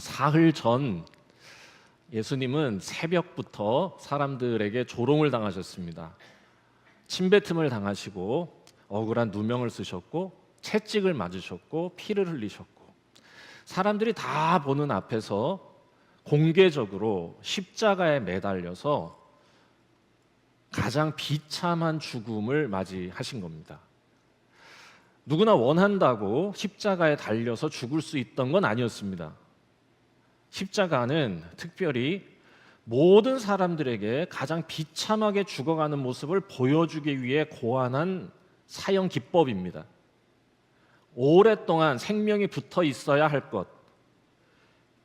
사흘 전 예수님은 새벽부터 사람들에게 조롱을 당하셨습니다. 침뱉음을 당하시고 억울한 누명을 쓰셨고 채찍을 맞으셨고 피를 흘리셨고 사람들이 다 보는 앞에서 공개적으로 십자가에 매달려서 가장 비참한 죽음을 맞이하신 겁니다. 누구나 원한다고 십자가에 달려서 죽을 수 있던 건 아니었습니다. 십자가는 특별히 모든 사람들에게 가장 비참하게 죽어가는 모습을 보여주기 위해 고안한 사형 기법입니다. 오랫동안 생명이 붙어 있어야 할 것,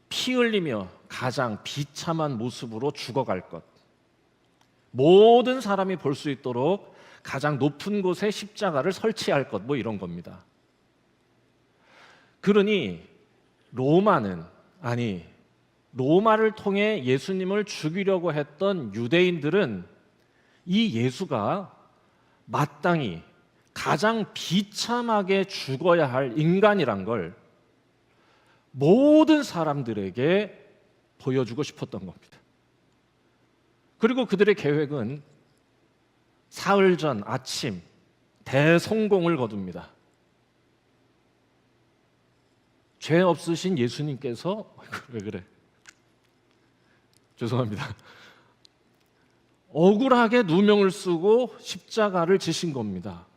피 흘리며 가장 비참한 모습으로 죽어갈 것, 모든 사람이 볼 수 있도록 가장 높은 곳에 십자가를 설치할 것, 이런 겁니다. 그러니 로마를 통해 예수님을 죽이려고 했던 유대인들은 이 예수가 마땅히 가장 비참하게 죽어야 할 인간이란 걸 모든 사람들에게 보여주고 싶었던 겁니다. 그리고 그들의 계획은 사흘 전 아침 대성공을 거둡니다. 죄 없으신 예수님께서 왜 그래? 죄송합니다. 억울하게 누명을 쓰고 십자가를 지신 겁니다.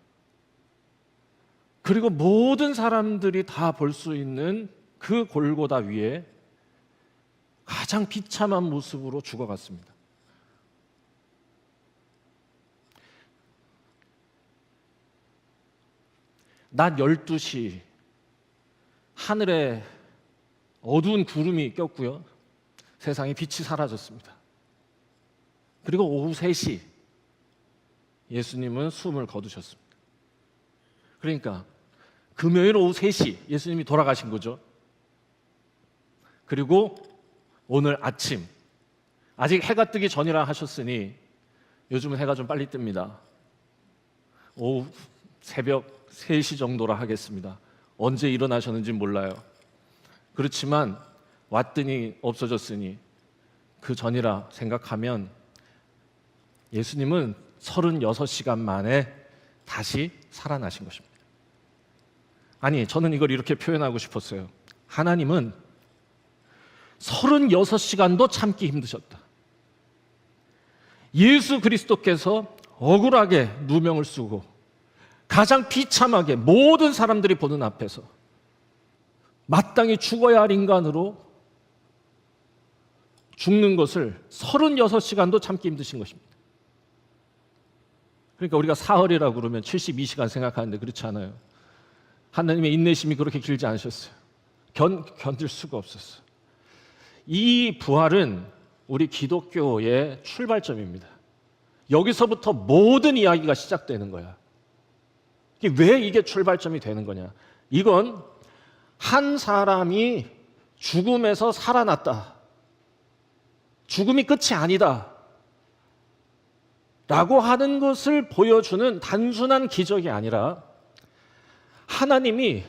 그리고 모든 사람들이 다 볼 수 있는 그 골고다 위에 가장 비참한 모습으로 죽어갔습니다. 낮 12시 하늘에 어두운 구름이 꼈고요. 세상에 빛이 사라졌습니다. 그리고 오후 3시 예수님은 숨을 거두셨습니다. 그러니까 금요일 오후 3시 예수님이 돌아가신 거죠. 그리고 오늘 아침 아직 해가 뜨기 전이라 하셨으니 요즘은 해가 좀 빨리 뜹니다. 오후 새벽 3시 정도라 하겠습니다. 언제 일어나셨는지 몰라요. 그렇지만 왔더니 없어졌으니 그 전이라 생각하면 예수님은 36시간 만에 다시 살아나신 것입니다. 아니, 저는 이걸 이렇게 표현하고 싶었어요. 하나님은 36시간도 참기 힘드셨다. 예수 그리스도께서 억울하게 누명을 쓰고 가장 비참하게 모든 사람들이 보는 앞에서 마땅히 죽어야 할 인간으로 죽는 것을 36시간도 참기 힘드신 것입니다. 그러니까 우리가 사흘이라고 그러면 72시간 생각하는데 그렇지 않아요. 하나님의 인내심이 그렇게 길지 않으셨어요. 견딜 수가 없었어요. 이 부활은 우리 기독교의 출발점입니다. 여기서부터 모든 이야기가 시작되는 거야. 왜 이게 출발점이 되는 거냐? 이건 한 사람이 죽음에서 살아났다. 죽음이 끝이 아니다. 라고 하는 것을 보여주는 단순한 기적이 아니라 하나님이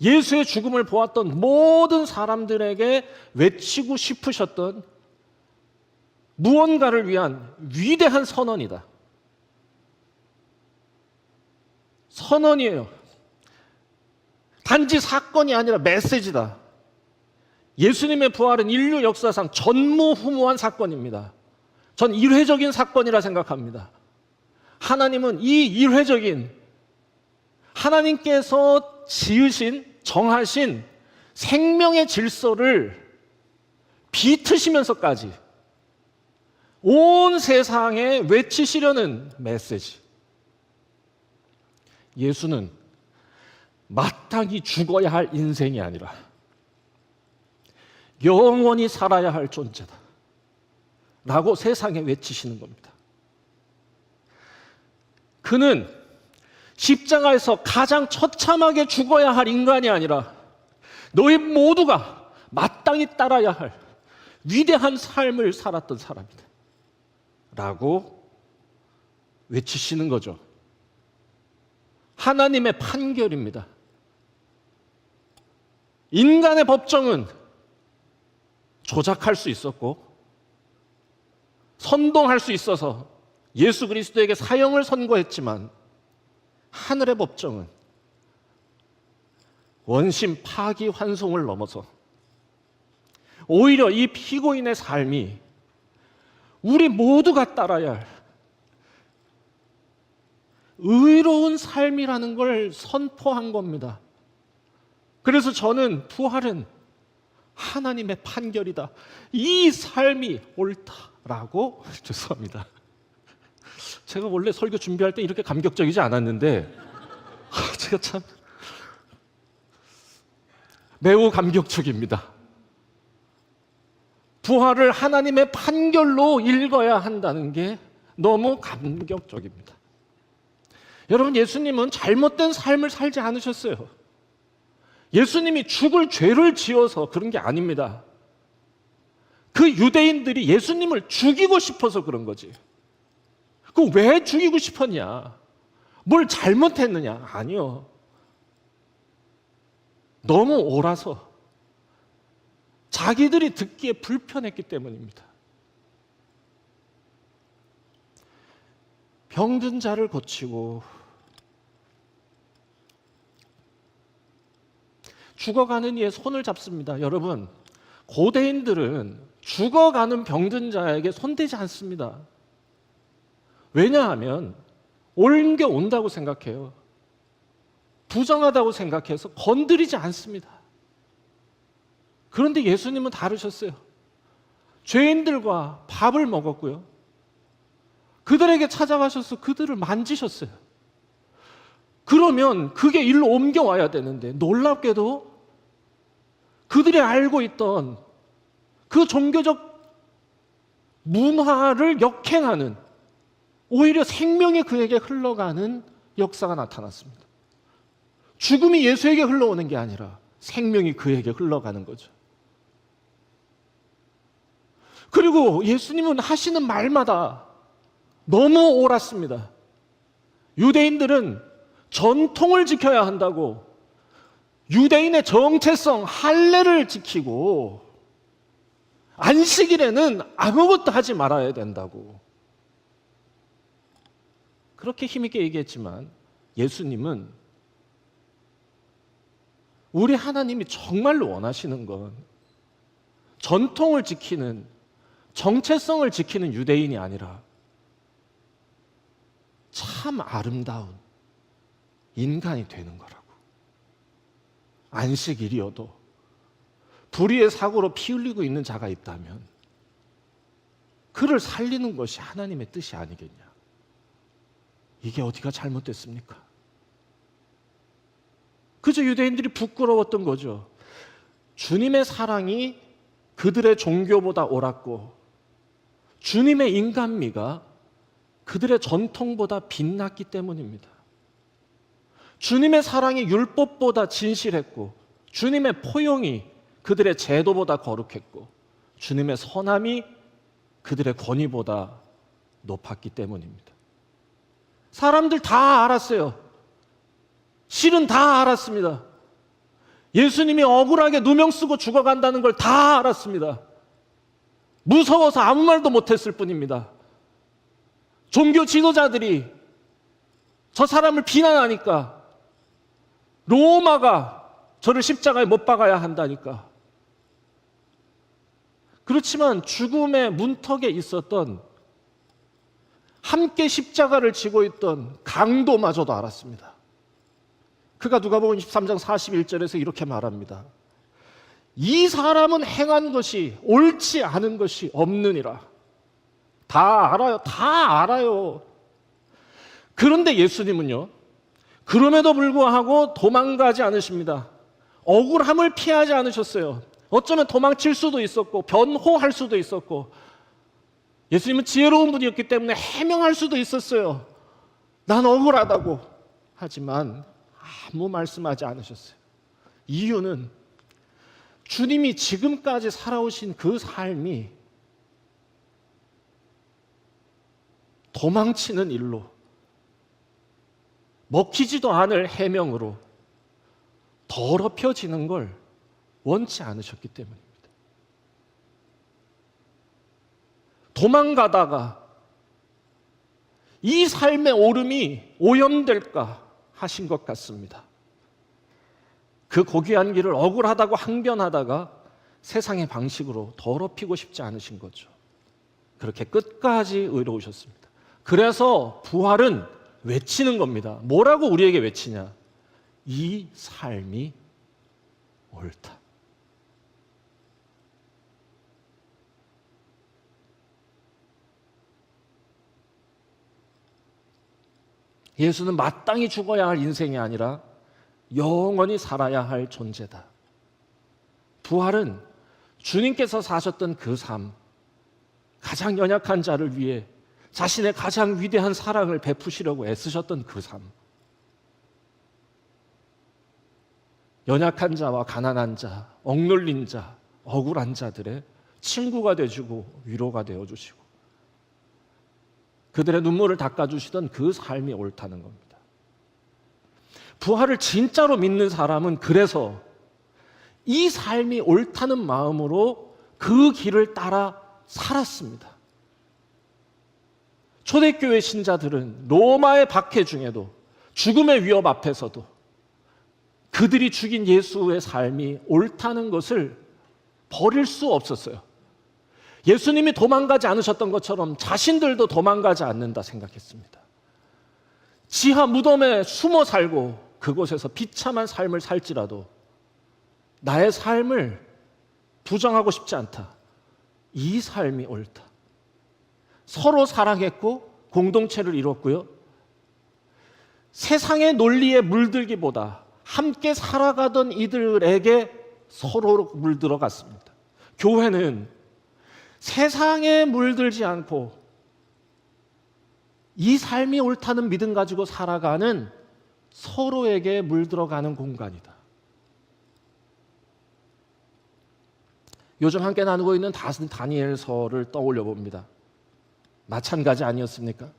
예수의 죽음을 보았던 모든 사람들에게 외치고 싶으셨던 무언가를 위한 위대한 선언이다. 선언이에요. 단지 사건이 아니라 메시지다. 예수님의 부활은 인류 역사상 전무후무한 사건입니다. 전 일회적인 사건이라 생각합니다. 하나님은 이 일회적인 하나님께서 지으신, 정하신 생명의 질서를 비트시면서까지 온 세상에 외치시려는 메시지. 예수는 마땅히 죽어야 할 인생이 아니라 영원히 살아야 할 존재다 라고 세상에 외치시는 겁니다. 그는 십자가에서 가장 처참하게 죽어야 할 인간이 아니라 너희 모두가 마땅히 따라야 할 위대한 삶을 살았던 사람이다 라고 외치시는 거죠. 하나님의 판결입니다. 인간의 법정은 조작할 수 있었고 선동할 수 있어서 예수 그리스도에게 사형을 선고했지만 하늘의 법정은 원심 파기환송을 넘어서 오히려 이 피고인의 삶이 우리 모두가 따라야 할 의로운 삶이라는 걸 선포한 겁니다. 그래서 저는 부활은 하나님의 판결이다. 이 삶이 옳다라고 죄송합니다. 제가 원래 설교 준비할 때 이렇게 감격적이지 않았는데 제가 참 매우 감격적입니다. 부활을 하나님의 판결로 읽어야 한다는 게 너무 감격적입니다. 여러분, 예수님은 잘못된 삶을 살지 않으셨어요. 예수님이 죽을 죄를 지어서 그런 게 아닙니다. 그 유대인들이 예수님을 죽이고 싶어서 그런 거지. 그 왜 죽이고 싶었냐? 뭘 잘못했느냐? 아니요. 너무 옳아서 자기들이 듣기에 불편했기 때문입니다. 병든 자를 고치고 죽어가는 이의 손을 잡습니다. 여러분, 고대인들은 죽어가는 병든 자에게 손대지 않습니다. 왜냐하면 옮겨온다고 생각해요. 부정하다고 생각해서 건드리지 않습니다. 그런데 예수님은 다르셨어요. 죄인들과 밥을 먹었고요. 그들에게 찾아가셔서 그들을 만지셨어요. 그러면 그게 일로 옮겨와야 되는데 놀랍게도 그들이 알고 있던 그 종교적 문화를 역행하는, 오히려 생명이 그에게 흘러가는 역사가 나타났습니다. 죽음이 예수에게 흘러오는 게 아니라 생명이 그에게 흘러가는 거죠. 그리고 예수님은 하시는 말마다 너무 옳았습니다. 유대인들은 전통을 지켜야 한다고 유대인의 정체성, 할례를 지키고 안식일에는 아무것도 하지 말아야 된다고 그렇게 힘있게 얘기했지만, 예수님은 우리 하나님이 정말로 원하시는 건 전통을 지키는, 정체성을 지키는 유대인이 아니라 참 아름다운 인간이 되는 거라고. 안식일이어도 불의의 사고로 피 흘리고 있는 자가 있다면 그를 살리는 것이 하나님의 뜻이 아니겠냐. 이게 어디가 잘못됐습니까? 그저 유대인들이 부끄러웠던 거죠. 주님의 사랑이 그들의 종교보다 옳았고 주님의 인간미가 그들의 전통보다 빛났기 때문입니다. 주님의 사랑이 율법보다 진실했고 주님의 포용이 그들의 제도보다 거룩했고 주님의 선함이 그들의 권위보다 높았기 때문입니다. 사람들 다 알았어요. 실은 다 알았습니다. 예수님이 억울하게 누명 쓰고 죽어간다는 걸 다 알았습니다. 무서워서 아무 말도 못했을 뿐입니다. 종교 지도자들이 저 사람을 비난하니까 로마가 저를 십자가에 못 박아야 한다니까. 그렇지만 죽음의 문턱에 있었던, 함께 십자가를 지고 있던 강도마저도 알았습니다. 그가 누가복음 23장 41절에서 이렇게 말합니다. 이 사람은 행한 것이 옳지 않은 것이 없느니라. 다 알아요. 다 알아요. 그런데 예수님은요, 그럼에도 불구하고 도망가지 않으십니다. 억울함을 피하지 않으셨어요. 어쩌면 도망칠 수도 있었고 변호할 수도 있었고, 예수님은 지혜로운 분이었기 때문에 해명할 수도 있었어요. 난 억울하다고. 하지만 아무 말씀하지 않으셨어요. 이유는 주님이 지금까지 살아오신 그 삶이 도망치는 일로, 먹히지도 않을 해명으로 더럽혀지는 걸 원치 않으셨기 때문입니다. 도망가다가 이 삶의 오름이 오염될까 하신 것 같습니다. 그 고귀한 길을 억울하다고 항변하다가 세상의 방식으로 더럽히고 싶지 않으신 거죠. 그렇게 끝까지 의로우셨습니다. 그래서 부활은 외치는 겁니다. 뭐라고 우리에게 외치냐? 이 삶이 옳다. 예수는 마땅히 죽어야 할 인생이 아니라 영원히 살아야 할 존재다. 부활은 주님께서 사셨던 그 삶, 가장 연약한 자를 위해 자신의 가장 위대한 사랑을 베푸시려고 애쓰셨던 그 삶, 연약한 자와 가난한 자, 억눌린 자, 억울한 자들의 친구가 되어주고 위로가 되어주시고 그들의 눈물을 닦아주시던 그 삶이 옳다는 겁니다. 부활을 진짜로 믿는 사람은 그래서 이 삶이 옳다는 마음으로 그 길을 따라 살았습니다. 초대교회 신자들은 로마의 박해 중에도 죽음의 위협 앞에서도 그들이 죽인 예수의 삶이 옳다는 것을 버릴 수 없었어요. 예수님이 도망가지 않으셨던 것처럼 자신들도 도망가지 않는다 생각했습니다. 지하 무덤에 숨어 살고 그곳에서 비참한 삶을 살지라도 나의 삶을 부정하고 싶지 않다. 이 삶이 옳다. 서로 사랑했고 공동체를 이뤘고요. 세상의 논리에 물들기보다 함께 살아가던 이들에게 서로 물들어갔습니다. 교회는 세상에 물들지 않고 이 삶이 옳다는 믿음 가지고 살아가는 서로에게 물들어가는 공간이다. 요즘 함께 나누고 있는 다니엘서를 떠올려 봅니다. 마찬가지 아니었습니까?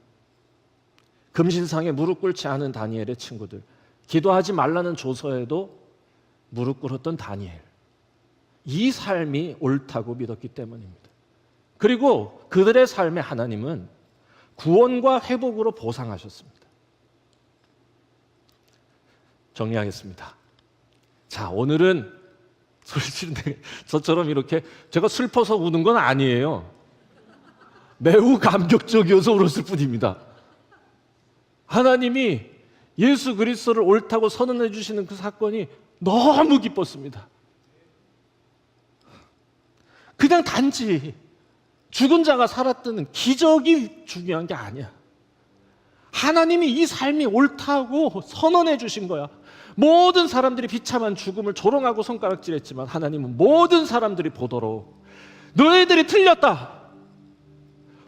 금신상에 무릎 꿇지 않은 다니엘의 친구들, 기도하지 말라는 조서에도 무릎 꿇었던 다니엘, 이 삶이 옳다고 믿었기 때문입니다. 그리고 그들의 삶에 하나님은 구원과 회복으로 보상하셨습니다. 정리하겠습니다. 자, 오늘은 솔직히 저처럼 이렇게 제가 슬퍼서 우는 건 아니에요. 매우 감격적이어서 울었을 뿐입니다. 하나님이 예수 그리스도를 옳다고 선언해 주시는 그 사건이 너무 기뻤습니다. 그냥 단지 죽은 자가 살았다는 기적이 중요한 게 아니야. 하나님이 이 삶이 옳다고 선언해 주신 거야. 모든 사람들이 비참한 죽음을 조롱하고 손가락질했지만 하나님은 모든 사람들이 보도록 너희들이 틀렸다.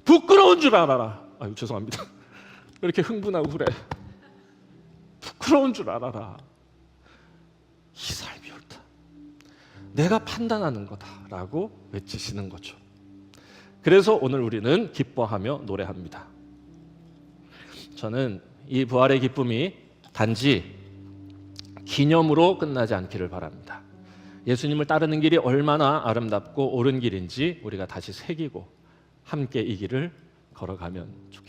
부끄러운 줄 알아라. 아유, 죄송합니다. 왜 이렇게 흥분하고 그래? 부끄러운 줄 알아라. 이 삶이 옳다. 내가 판단하는 거다라고 외치시는 거죠. 그래서 오늘 우리는 기뻐하며 노래합니다. 저는 이 부활의 기쁨이 단지 기념으로 끝나지 않기를 바랍니다. 예수님을 따르는 길이 얼마나 아름답고 옳은 길인지 우리가 다시 새기고 함께 이 길을 걸어가면 좋겠습니다.